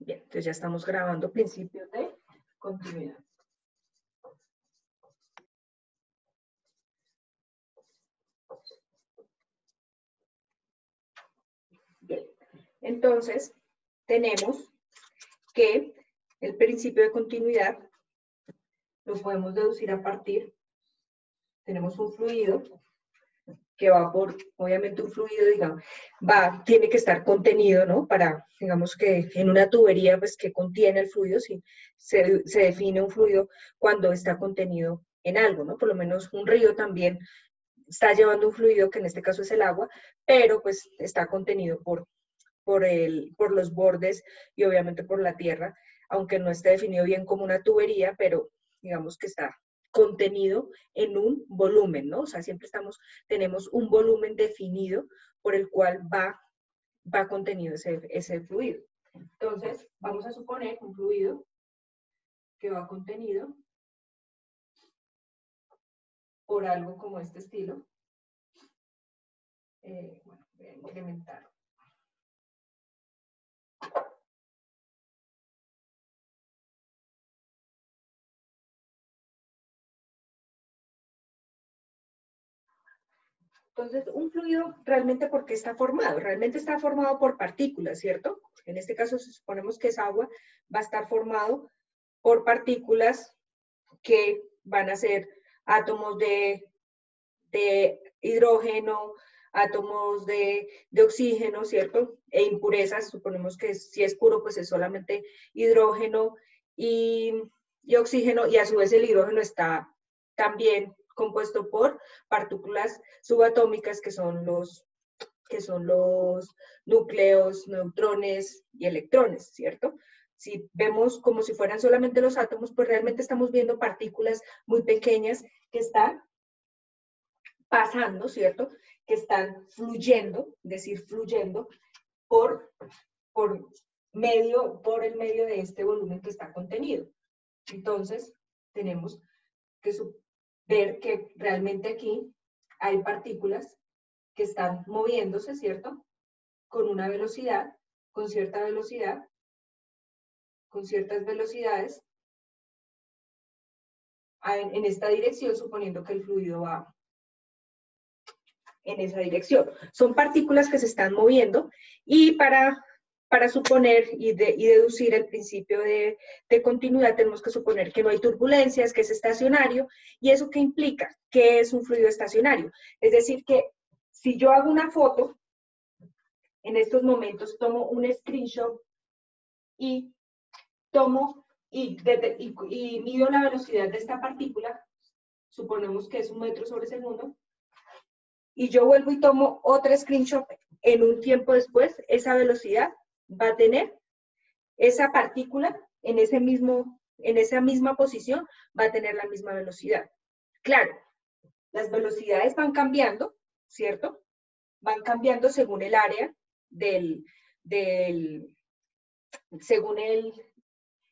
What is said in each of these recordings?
Bien, entonces ya estamos grabando principios de continuidad. Bien, entonces tenemos que el principio de continuidad lo podemos deducir a partir, tenemos un fluido que va por, obviamente un fluido, digamos, tiene que estar contenido, ¿no? Para, digamos que en una tubería, pues, que contiene el fluido, si se define un fluido cuando está contenido en algo, ¿no? Por lo menos un río también está llevando un fluido, que en este caso es el agua, pero pues está contenido por los bordes y obviamente por la tierra, aunque no esté definido bien como una tubería, pero digamos que está contenido en un volumen, ¿no? O sea, siempre tenemos un volumen definido por el cual va contenido ese fluido. Entonces, vamos a suponer un fluido que va contenido por algo como este estilo. Bueno, voy a incrementar. Entonces, un fluido realmente, ¿por qué está formado? Realmente está formado por partículas, ¿cierto? En este caso, si suponemos que es agua, va a estar formado por partículas que van a ser átomos de hidrógeno, átomos de oxígeno, ¿cierto? E impurezas, suponemos que si es puro, pues es solamente hidrógeno y oxígeno, y a su vez el hidrógeno está también compuesto por partículas subatómicas que son los núcleos, neutrones y electrones, ¿cierto? Si vemos como si fueran solamente los átomos, pues realmente estamos viendo partículas muy pequeñas que están pasando, ¿cierto? Que están fluyendo, es decir, fluyendo por el medio de este volumen que está contenido. Entonces, tenemos que ver que realmente aquí hay partículas que están moviéndose, ¿cierto? Con una velocidad, con cierta velocidad, con ciertas velocidades, en esta dirección, suponiendo que el fluido va en esa dirección. Son partículas que se están moviendo y para suponer y deducir el principio de continuidad tenemos que suponer que no hay turbulencias, que es estacionario. ¿Y eso qué implica? Que es un fluido estacionario. Es decir, que si yo hago una foto, en estos momentos tomo un screenshot y mido la velocidad de esta partícula, suponemos que es 1 metro sobre segundo, y yo vuelvo y tomo otro screenshot en un tiempo después, esa velocidad va a tener, esa partícula en esa misma posición va a tener la misma velocidad. Claro, las velocidades van cambiando, ¿cierto? Van cambiando según el área según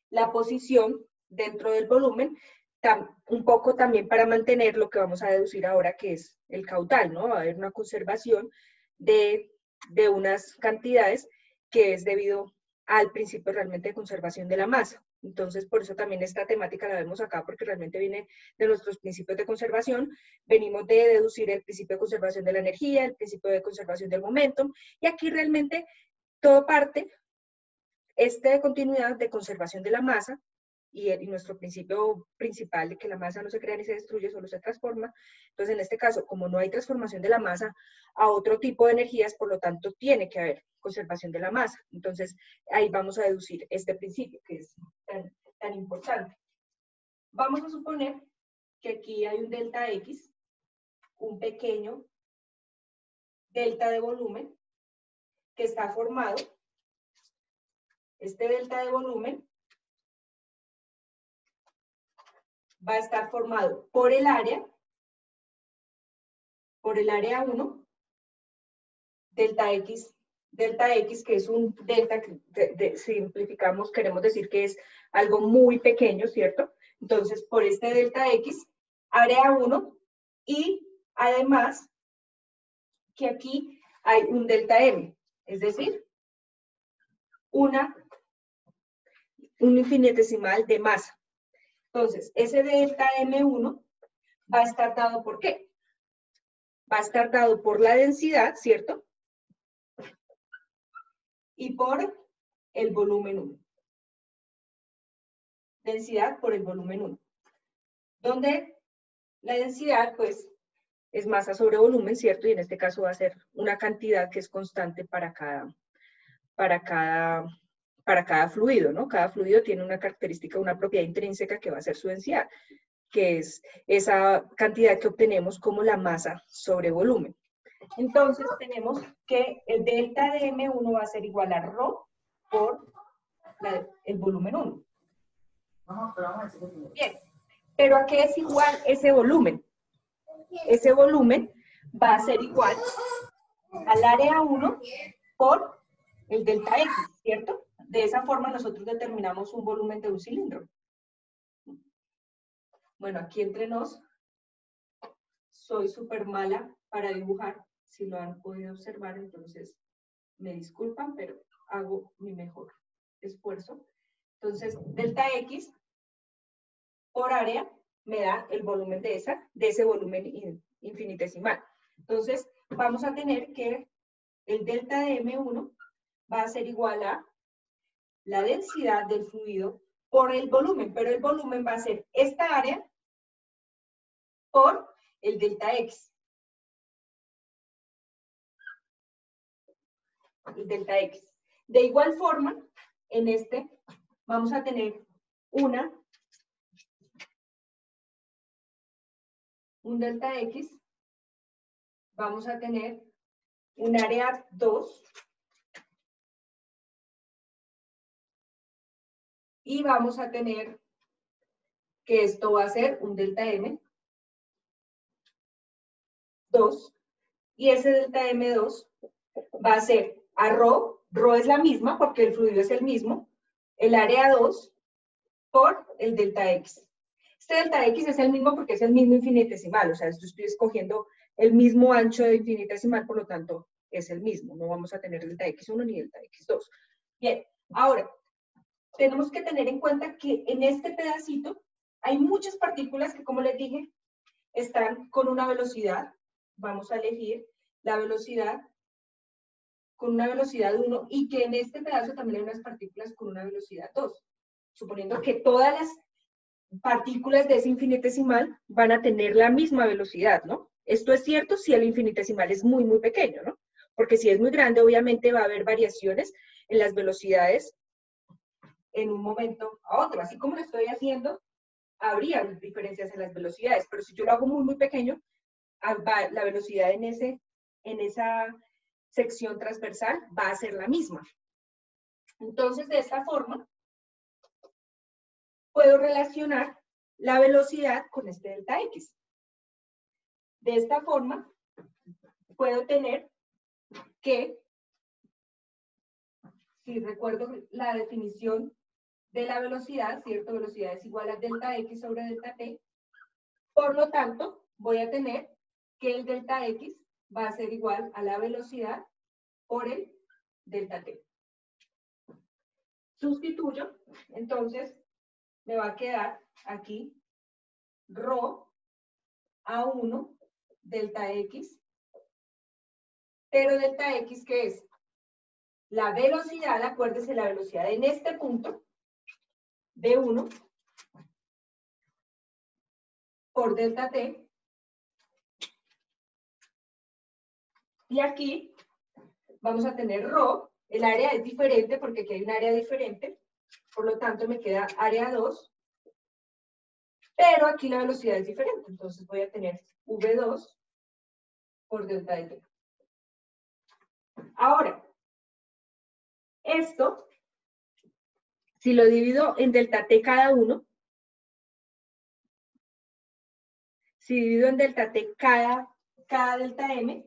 la posición dentro del volumen, un poco también para mantener lo que vamos a deducir ahora, que es el caudal, ¿no? Va a haber una conservación de unas cantidades que es debido al principio realmente de conservación de la masa. Entonces, por eso también esta temática la vemos acá, porque realmente viene de nuestros principios de conservación. Venimos de deducir el principio de conservación de la energía, el principio de conservación del momentum, y aquí realmente todo parte de continuidad de conservación de la masa y nuestro principio principal de que la masa no se crea ni se destruye, solo se transforma. Entonces, en este caso, como no hay transformación de la masa a otro tipo de energías, por lo tanto, tiene que haber conservación de la masa. Entonces, ahí vamos a deducir este principio que es tan importante. Vamos a suponer que aquí hay un delta X, un pequeño delta de volumen que está formado. Este delta de volumen va a estar formado por el área 1, delta X, que es un delta que simplificamos, queremos decir que es algo muy pequeño, ¿cierto? Entonces, por este delta X, área 1, y además que aquí hay un delta M, es decir, una un infinitesimal de masa. Entonces, ese delta M1 va a estar dado ¿por qué? Va a estar dado por la densidad, ¿cierto? Y por el volumen 1. Densidad por el volumen 1. Donde la densidad, pues, es masa sobre volumen, ¿cierto? Y en este caso va a ser una cantidad que es constante para cada fluido, ¿no? Cada fluido tiene una característica, una propiedad intrínseca que va a ser su densidad, que es esa cantidad que obtenemos como la masa sobre volumen. Entonces tenemos que el delta de M1 va a ser igual a ρ por el volumen 1. Bien, pero ¿a qué es igual ese volumen? Ese volumen va a ser igual al área 1 por el delta X, ¿cierto? De esa forma nosotros determinamos un volumen de un cilindro. Bueno, aquí entre nos, soy súper mala para dibujar, si lo han podido observar, entonces me disculpan, pero hago mi mejor esfuerzo. Entonces, delta X por área me da el volumen de ese volumen infinitesimal. Entonces, vamos a tener que el delta de M1 va a ser igual a la densidad del fluido por el volumen, pero el volumen va a ser esta área por el delta X. El delta X. De igual forma, en este vamos a tener un delta X, vamos a tener un área 2 y vamos a tener que esto va a ser un delta M 2 y ese delta M2 va a ser a ρ es la misma porque el fluido es el mismo, el área 2 por el delta X. Este delta X es el mismo porque es el mismo infinitesimal, o sea, yo estoy escogiendo el mismo ancho de infinitesimal, por lo tanto, es el mismo. No vamos a tener delta X1 ni delta X2. Bien, ahora, tenemos que tener en cuenta que en este pedacito hay muchas partículas que, como les dije, están con una velocidad. Vamos a elegir la velocidad con una velocidad 1 y que en este pedazo también hay unas partículas con una velocidad 2. Suponiendo que todas las partículas de ese infinitesimal van a tener la misma velocidad, ¿no? Esto es cierto si el infinitesimal es muy, muy pequeño, ¿no? Porque si es muy grande, obviamente va a haber variaciones en las velocidades en un momento a otro. Así como lo estoy haciendo, habría diferencias en las velocidades, pero si yo lo hago muy, muy pequeño, la velocidad en esa sección transversal va a ser la misma. Entonces, de esta forma, puedo relacionar la velocidad con este delta X. De esta forma, puedo tener que, si recuerdo la definición de la velocidad, ¿cierto? Velocidad es igual a delta X sobre delta T. Por lo tanto, voy a tener que el delta X va a ser igual a la velocidad por el delta T. Sustituyo, entonces, me va a quedar aquí ρ A1 delta X, pero delta X, ¿qué es? La velocidad, acuérdese, la velocidad en este punto, B1, por delta T, y aquí vamos a tener ρ, el área es diferente porque aquí hay un área diferente, por lo tanto me queda área 2, pero aquí la velocidad es diferente, entonces voy a tener V2 por delta de T. Ahora, esto, si lo divido en delta T cada uno, si divido en delta T cada delta M,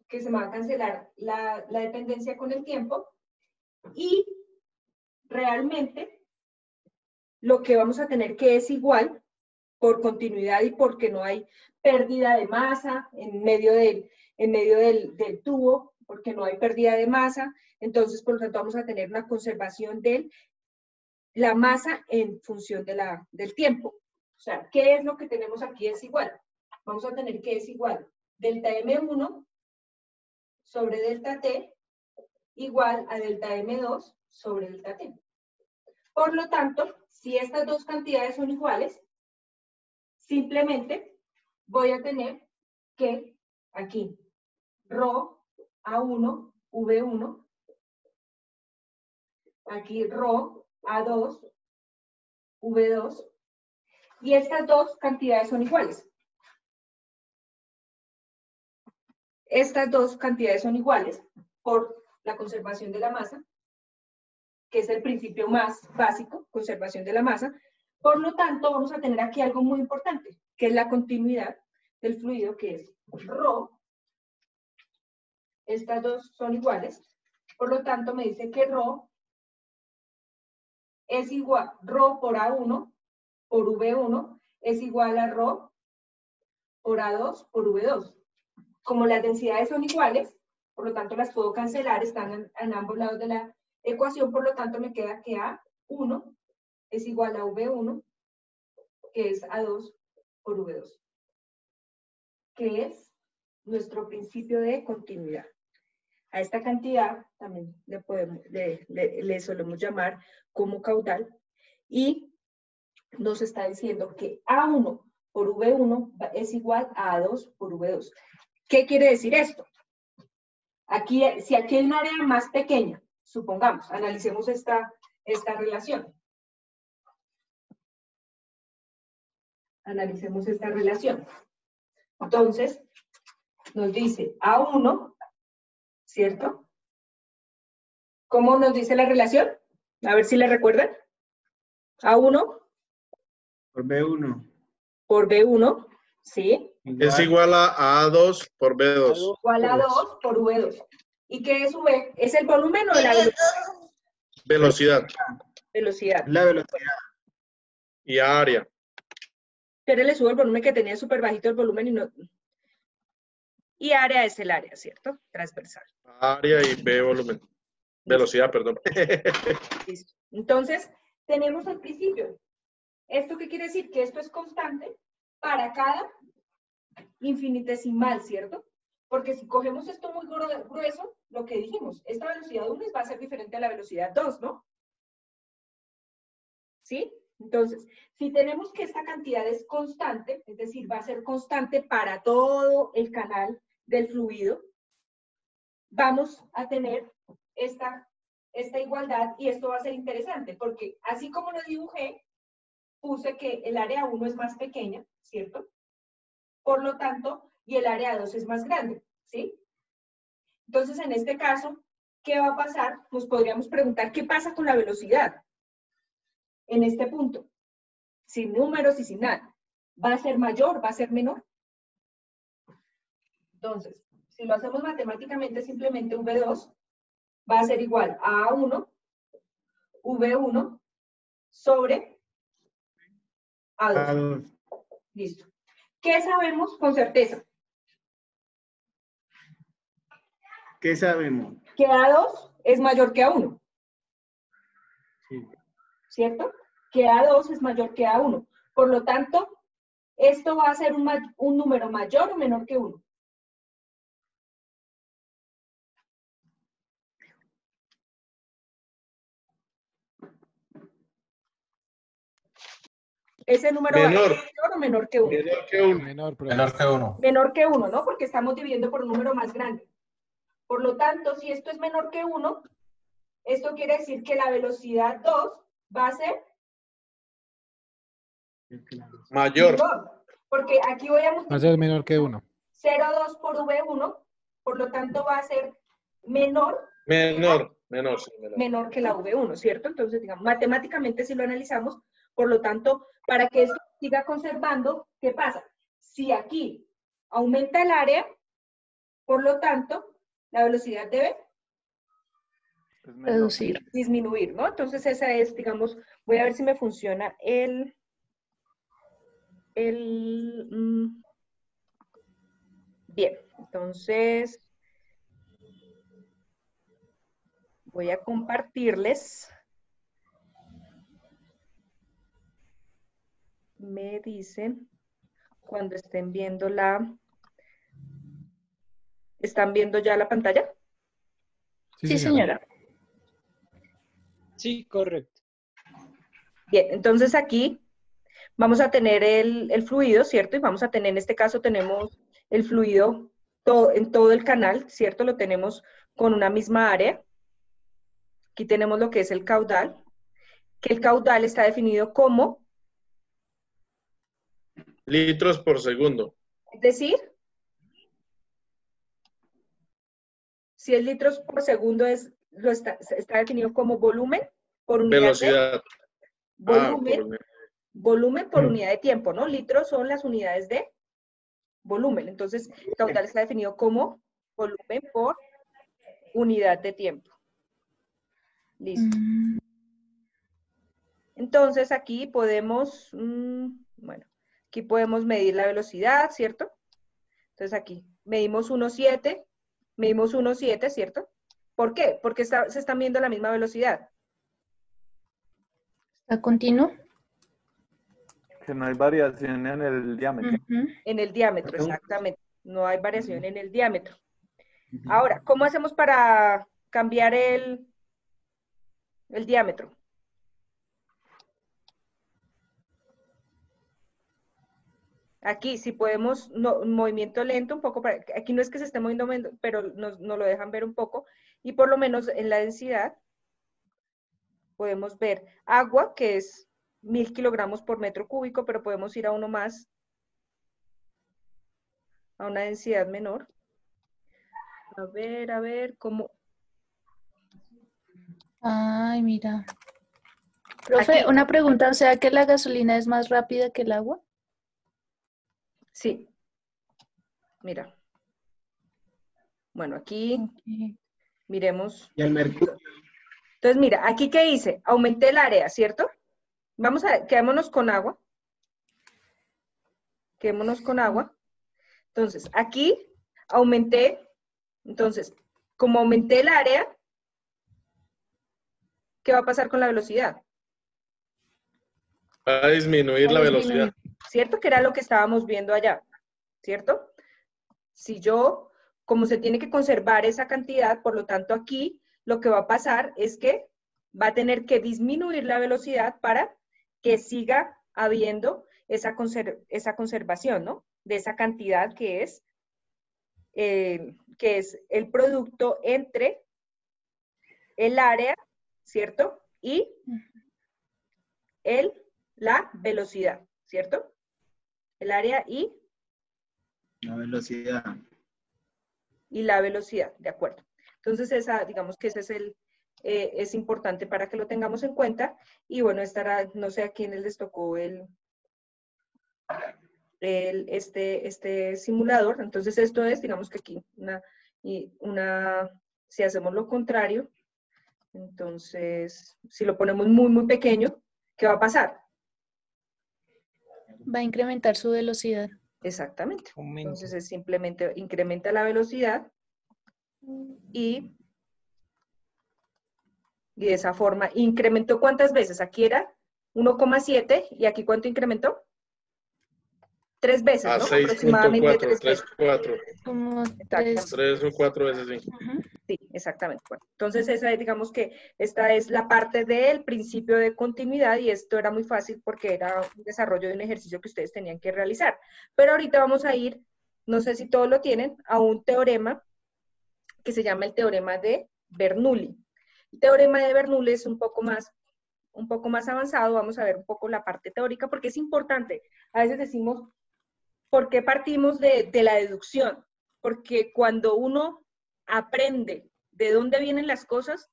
que se me va a cancelar la dependencia con el tiempo, y realmente lo que vamos a tener que es igual por continuidad y porque no hay pérdida de masa en medio del tubo, porque no hay pérdida de masa. Entonces, por lo tanto, vamos a tener una conservación de la masa en función del tiempo. O sea, ¿qué es lo que tenemos aquí? Es igual. Vamos a tener que es igual delta M1 sobre delta T igual a delta M2 sobre delta T. Por lo tanto, si estas dos cantidades son iguales, simplemente voy a tener que aquí ρ A1 V1, aquí ρ A2 V2, y estas dos cantidades son iguales. Estas dos cantidades son iguales por la conservación de la masa, que es el principio más básico, conservación de la masa. Por lo tanto, vamos a tener aquí algo muy importante, que es la continuidad del fluido, que es ρ. Estas dos son iguales. Por lo tanto, me dice que ρ es igual, ρ por A1 por V1 es igual a ρ por A2 por V2. Como las densidades son iguales, por lo tanto las puedo cancelar, están en ambos lados de la ecuación, por lo tanto me queda que A1 es igual a V1, que es A2 por V2, que es nuestro principio de continuidad. A esta cantidad también le solemos llamar como caudal, y nos está diciendo que A1 por V1 es igual a A2 por V2. ¿Qué quiere decir esto? Aquí, si aquí hay un área más pequeña, supongamos, analicemos esta relación. Analicemos esta relación. Entonces, nos dice A1, ¿cierto? ¿Cómo nos dice la relación? A ver si le recuerdan. A1 Por B1. por B1, ¿sí? Es igual a A2 por B2. Igual a 2 por V2. ¿Y qué es V? ¿Es el volumen o la velocidad? Velocidad Velocidad. La velocidad. y área. Pero le subo el volumen, que tenía súper bajito el volumen, y no. Y área es el área, ¿cierto? Transversal. Área y B volumen. Velocidad, perdón. Listo. Entonces, tenemos al principio. ¿Esto qué quiere decir? Que esto es constante para cada infinitesimal, ¿cierto? Porque si cogemos esto muy grueso, lo que dijimos, esta velocidad 1 va a ser diferente a la velocidad 2, ¿no? ¿Sí? Entonces, si tenemos que esta cantidad es constante, es decir, va a ser constante para todo el canal del fluido, vamos a tener esta igualdad, y esto va a ser interesante, porque así como lo dibujé, puse que el área 1 es más pequeña, ¿cierto? Por lo tanto, y el área 2 es más grande, ¿sí? Entonces, en este caso, ¿qué va a pasar? Nos podríamos preguntar, ¿qué pasa con la velocidad? En este punto, sin números y sin nada. ¿Va a ser mayor? ¿Va a ser menor? Entonces, si lo hacemos matemáticamente, simplemente V2 va a ser igual a A1, V1, sobre A2. Listo. ¿Qué sabemos con certeza? ¿Qué sabemos? Que A2 es mayor que A1. Sí. ¿Cierto? Que A2 es mayor que A1. Por lo tanto, esto va a ser un número mayor o menor que 1. ¿Ese número va a ser mayor o menor que 1? Menor que 1. Menor que 1. Menor que 1, ¿no? Porque estamos dividiendo por un número más grande. Por lo tanto, si esto es menor que 1, esto quiere decir que la velocidad 2 va a ser Mayor. menor. Porque aquí voy a Va a multiplicar ser menor que 1. 0,2 por V1, por lo tanto va a ser menor Menor. menor que la V1, ¿cierto? Entonces, digamos, matemáticamente si lo analizamos, por lo tanto, para que esto siga conservando, ¿qué pasa? Si aquí aumenta el área, por lo tanto, la velocidad debe Reducir. disminuir, ¿no? Entonces esa es, digamos, voy a ver si me funciona el Bien, entonces voy a compartirles. Me dicen cuando estén viendo ¿Están viendo ya la pantalla? Sí, señora. Sí, correcto. Bien, entonces aquí vamos a tener el fluido, ¿cierto? Y vamos a tener, en este caso tenemos el fluido en todo el canal, ¿cierto? Lo tenemos con una misma área. Aquí tenemos lo que es el caudal, que el caudal está definido como, Litros por segundo. es decir, si es litros por segundo está definido como volumen por unidad Velocidad. volumen por unidad de tiempo, ¿no? Litros son las unidades de volumen. Entonces, el caudal está definido como volumen por unidad de tiempo. Listo. Entonces, aquí podemos, bueno, aquí podemos medir la velocidad, ¿cierto? Entonces, aquí medimos 1,7, ¿cierto? ¿Por qué? Porque se están viendo la misma velocidad. ¿Está continuo? Que no hay variación en el diámetro. En el diámetro, exactamente. No hay variación en el diámetro. Ahora, ¿cómo hacemos para cambiar el diámetro? Aquí, si podemos, un movimiento lento, un poco, aquí no es que se esté moviendo, pero nos lo dejan ver un poco, y por lo menos en la densidad podemos ver agua, que es 1000 kilogramos por metro cúbico, pero podemos ir a uno más, a una densidad menor. A ver, ¿cómo? Ay, mira. Profe, Aquí. una pregunta, o sea que la gasolina es más rápida que el agua. Sí. Mira. Bueno, aquí miremos. Y el mercurio. Entonces, mira, aquí ¿qué hice? Aumenté el área, ¿cierto? Vamos a, quedémonos con agua. Quedémonos con agua. Entonces, aquí aumenté. Entonces, como aumenté el área, ¿qué va a pasar con la velocidad? Va a disminuir la velocidad. ¿Cierto? Que era lo que estábamos viendo allá, ¿cierto? Si yo, como se tiene que conservar esa cantidad, por lo tanto aquí lo que va a pasar es que va a tener que disminuir la velocidad para que siga habiendo esa conservación, ¿no? De esa cantidad que es el producto entre el área, ¿cierto? Y la velocidad, ¿cierto? El área y La velocidad. la velocidad, ¿de acuerdo? Entonces, digamos que ese es importante para que lo tengamos en cuenta. Y bueno, no sé a quiénes les tocó este simulador. Entonces, esto es, digamos que aquí, si hacemos lo contrario, entonces, si lo ponemos muy, muy pequeño, ¿qué va a pasar? Va a incrementar su velocidad. Exactamente. Aumenta. Entonces, es simplemente incrementa la velocidad y de esa forma incrementó ¿cuántas veces? Aquí era 1,7 y aquí ¿cuánto incrementó? 3 veces, A ¿no? Aproximadamente 6.4, 3 veces. 4. Como Exactamente. 3 o 4 veces, sí. Sí, exactamente. Bueno, entonces digamos que esta es la parte del principio de continuidad y esto era muy fácil porque era un desarrollo de un ejercicio que ustedes tenían que realizar. Pero ahorita vamos a ir, no sé si todos lo tienen, a un teorema que se llama el teorema de Bernoulli. El teorema de Bernoulli es un poco más avanzado. Vamos a ver un poco la parte teórica porque es importante. A veces decimos, ¿por qué partimos de la deducción? Porque cuando uno aprende de dónde vienen las cosas,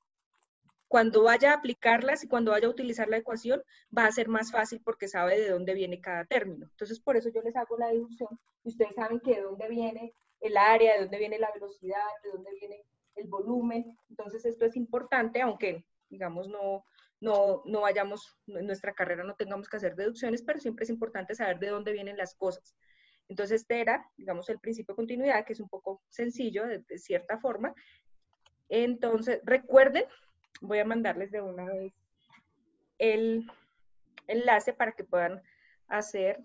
cuando vaya a aplicarlas y cuando vaya a utilizar la ecuación, va a ser más fácil porque sabe de dónde viene cada término. Entonces, por eso yo les hago la deducción y ustedes saben que de dónde viene el área, de dónde viene la velocidad, de dónde viene el volumen. Entonces, esto es importante, aunque, digamos, no vayamos, en nuestra carrera no tengamos que hacer deducciones, pero siempre es importante saber de dónde vienen las cosas. Entonces, este era, digamos, el principio de continuidad, que es un poco sencillo de cierta forma. Entonces, recuerden, voy a mandarles de una vez el enlace para que puedan hacer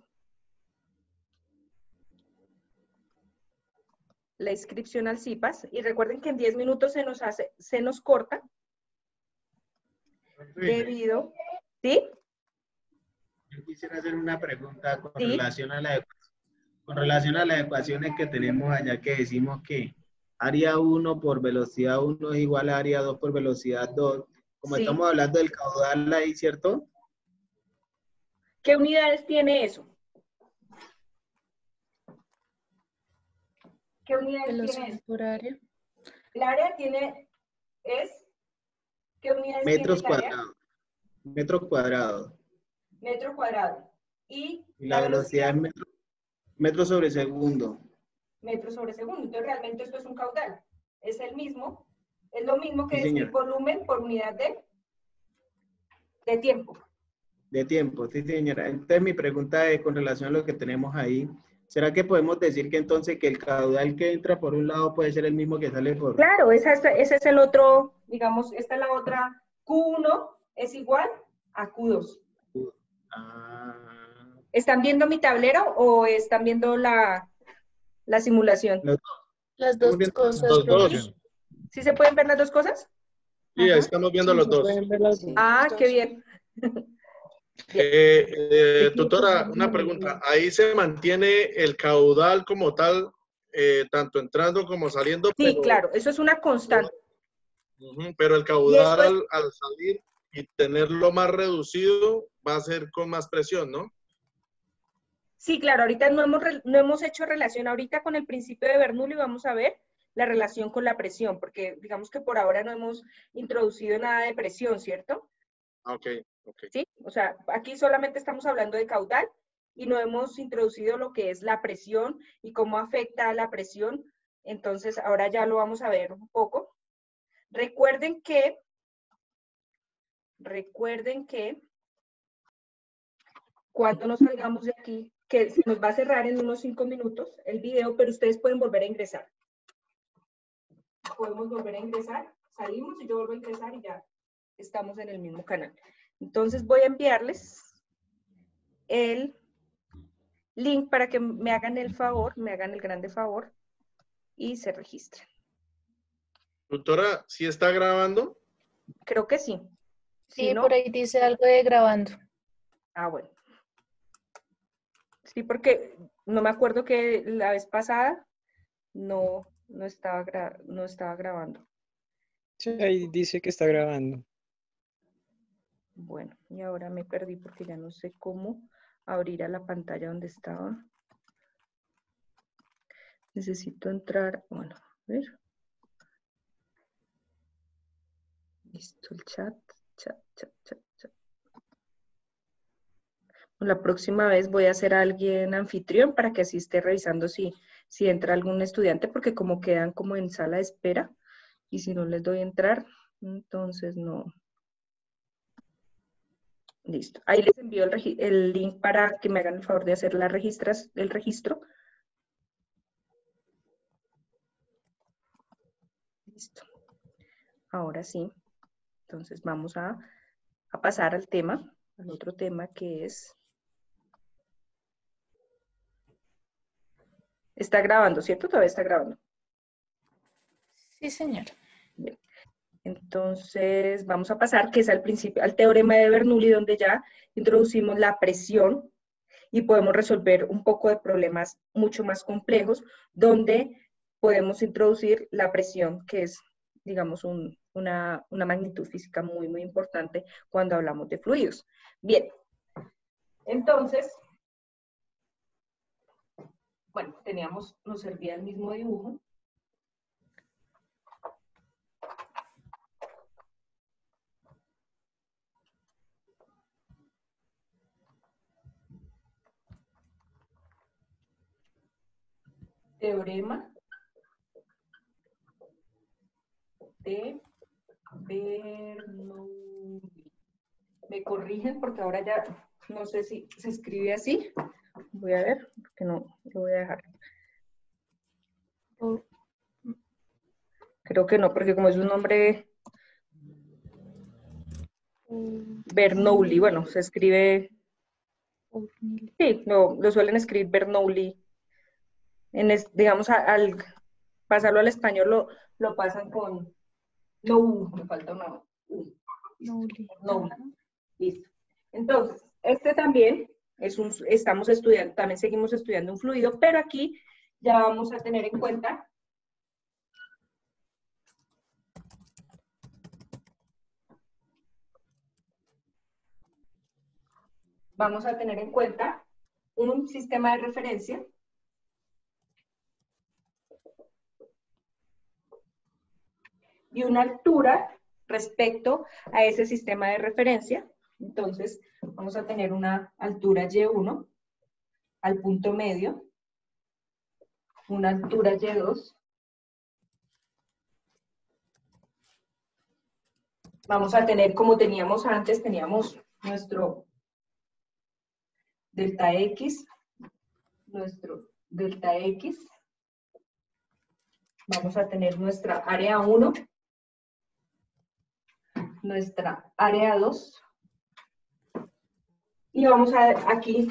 la inscripción al CIPAS. Y recuerden que en 10 minutos se nos corta debido, ¿sí? Yo quisiera hacer una pregunta con Sí. relación a las ecuaciones que tenemos allá, que decimos que área 1 por velocidad 1 es igual a área 2 por velocidad 2. Como Sí. estamos hablando del caudal ahí, ¿cierto? ¿Qué unidades tiene eso? ¿Qué unidades tiene Velocidad eso? por área. El área tiene, ¿qué unidades Metros tiene el área? cuadrados. Metros cuadrados. Metro cuadrado. Y Y la velocidad es metro sobre segundo. metros sobre segundo. Entonces, realmente esto es un caudal. Es el mismo, es lo mismo que Sí, decir señor. volumen por unidad de tiempo. De tiempo, sí, señora. Entonces, mi pregunta es con relación a lo que tenemos ahí. ¿Será que podemos decir que entonces que el caudal que entra por un lado puede ser el mismo que sale por... Claro, ese es el otro, digamos, esta es la otra. Q1 es igual a Q2. Ah, ¿Están viendo mi tablero o están viendo la simulación? los- Las estamos dos viendo cosas, Los profe. dos. ¿Sí se pueden ver las dos cosas? Sí, ahí Ajá. estamos viendo los dos. Ah, qué bien. Tutora, una pregunta. Ahí se mantiene el caudal como tal, tanto entrando como saliendo, Sí, claro, eso es una constante. pero el Y caudal esto es, al salir y tenerlo más reducido va a ser con más presión, ¿no? sí, claro, ahorita no hemos hecho relación, ahorita con el principio de Bernoulli vamos a ver la relación con la presión, porque digamos que por ahora no hemos introducido nada de presión, ¿cierto? Ah, ok, ok. ¿Sí? O sea, aquí solamente estamos hablando de caudal y no hemos introducido lo que es la presión y cómo afecta a la presión. Entonces, ahora ya lo vamos a ver un poco. Recuerden que cuando nos salgamos de aquí, que se nos va a cerrar en unos 5 minutos el video, pero ustedes pueden volver a ingresar. Podemos volver a ingresar, salimos y yo vuelvo a ingresar y ya estamos en el mismo canal. Entonces voy a enviarles el link para que me hagan el favor, me hagan el grande favor y se registren. Tutora, ¿sí está grabando? Creo que sí. Sí, Si no, por ahí dice algo de grabando. ah, bueno. Sí, porque no me acuerdo que la vez pasada no estaba grabando. Sí, ahí dice que está grabando. Bueno, y ahora me perdí porque ya no sé cómo abrir a la pantalla donde estaba. Necesito entrar, bueno, a ver. Listo, el chat. La próxima vez voy a hacer a alguien anfitrión para que así esté revisando si entra algún estudiante, porque como quedan como en sala de espera, y si no les doy a entrar, entonces no. Listo. Ahí les envío el link para que me hagan el favor de hacer el registro. Listo. Ahora sí. Entonces vamos a pasar al tema, al otro tema que es... Está grabando, ¿cierto? Todavía está grabando. Sí, señor. Bien. Entonces, vamos a pasar, que es al principio, al teorema de Bernoulli, donde ya introducimos la presión y podemos resolver un poco de problemas mucho más complejos, donde podemos introducir la presión, que es, digamos, una magnitud física muy, muy importante cuando hablamos de fluidos. Bien, entonces, bueno, nos servía el mismo dibujo. Teorema de Bernoulli. me corrigen porque ahora ya no sé si se escribe así. Voy a ver, porque no lo voy a dejar. Creo que no, porque como es un nombre Bernoulli, bueno, se escribe, sí, lo suelen escribir Bernoulli. Digamos, al pasarlo al español lo pasan con no, me falta una U. No, listo. Entonces, este también estamos estudiando, también seguimos estudiando un fluido, pero aquí ya vamos a tener en cuenta un sistema de referencia y una altura respecto a ese sistema de referencia. Entonces, vamos a tener una altura Y1 al punto medio, una altura Y2. Vamos a tener, como teníamos antes, teníamos nuestro delta X, vamos a tener nuestra área 1, nuestra área 2, y vamos aquí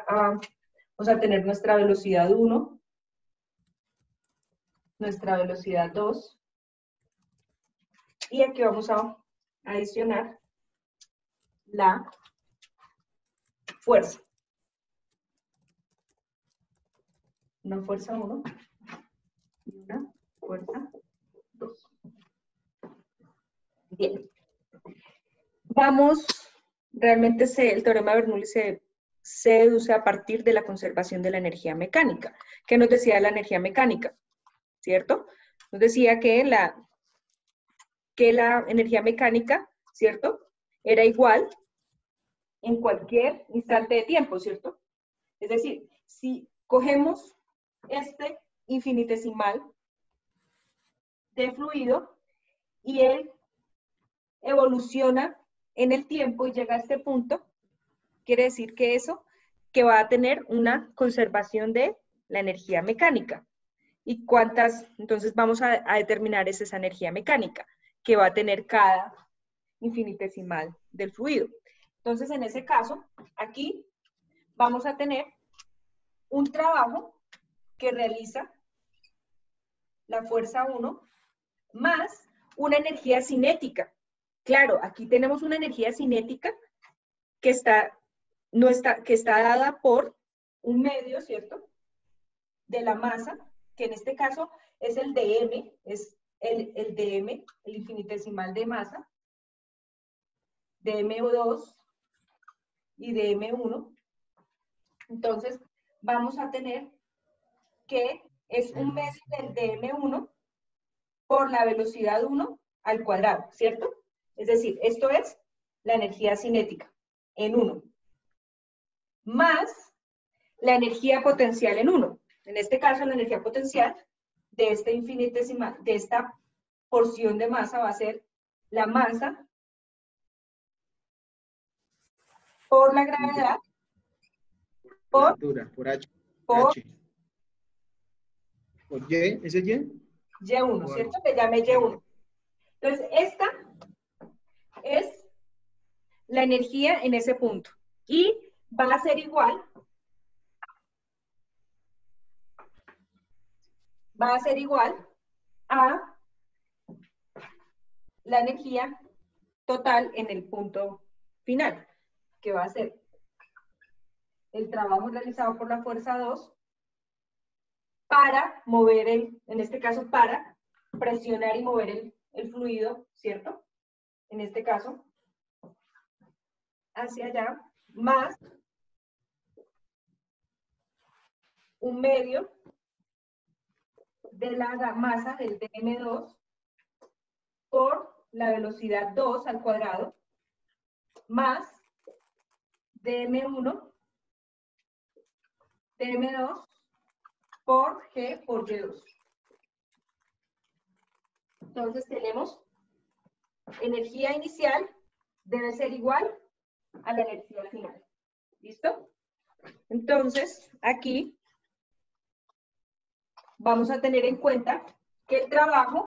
vamos a tener nuestra velocidad 1, nuestra velocidad 2, y aquí vamos a adicionar la fuerza. Una fuerza 1 y una fuerza 2. Bien. Realmente el teorema de Bernoulli se deduce a partir de la conservación de la energía mecánica. ¿Qué nos decía la energía mecánica? ¿Cierto? Nos decía que la energía mecánica, ¿cierto? Era igual en cualquier instante de tiempo, ¿cierto? Es decir, si cogemos este infinitesimal de fluido y él evoluciona en el tiempo y llega a este punto, quiere decir que va a tener una conservación de la energía mecánica. ¿Y cuántas? Entonces vamos a determinar esa energía mecánica que va a tener cada infinitesimal del fluido. Entonces, en ese caso, aquí vamos a tener un trabajo que realiza la fuerza 1 más una energía cinética. Claro, aquí tenemos una energía cinética que está dada por un medio, ¿cierto? De la masa, que en este caso es el dm, es el dm, el infinitesimal de masa, dm2 y dm1. Entonces, vamos a tener que es un medio del dm1 por la velocidad 1 al cuadrado, ¿cierto? Es decir, esto es la energía cinética en 1, más la energía potencial en 1. En este caso, la energía potencial de este infinitesimal, de esta porción de masa va a ser la masa por la gravedad, por altura, por H. por ¿Por Y? ¿Ese Y? Y1, ¿cierto? Le llamé Y1. Entonces, esta es la energía en ese punto. Y va a ser igual a la energía total en el punto final, que va a ser el trabajo realizado por la fuerza 2 para mover en este caso, para presionar y mover el fluido, ¿cierto? En este caso, hacia allá, más un medio de la masa del dm2 por la velocidad 2 al cuadrado, más dm1, dm2 por G por Y2. Entonces tenemos energía inicial debe ser igual a la energía final. ¿Listo? Entonces, aquí vamos a tener en cuenta que el trabajo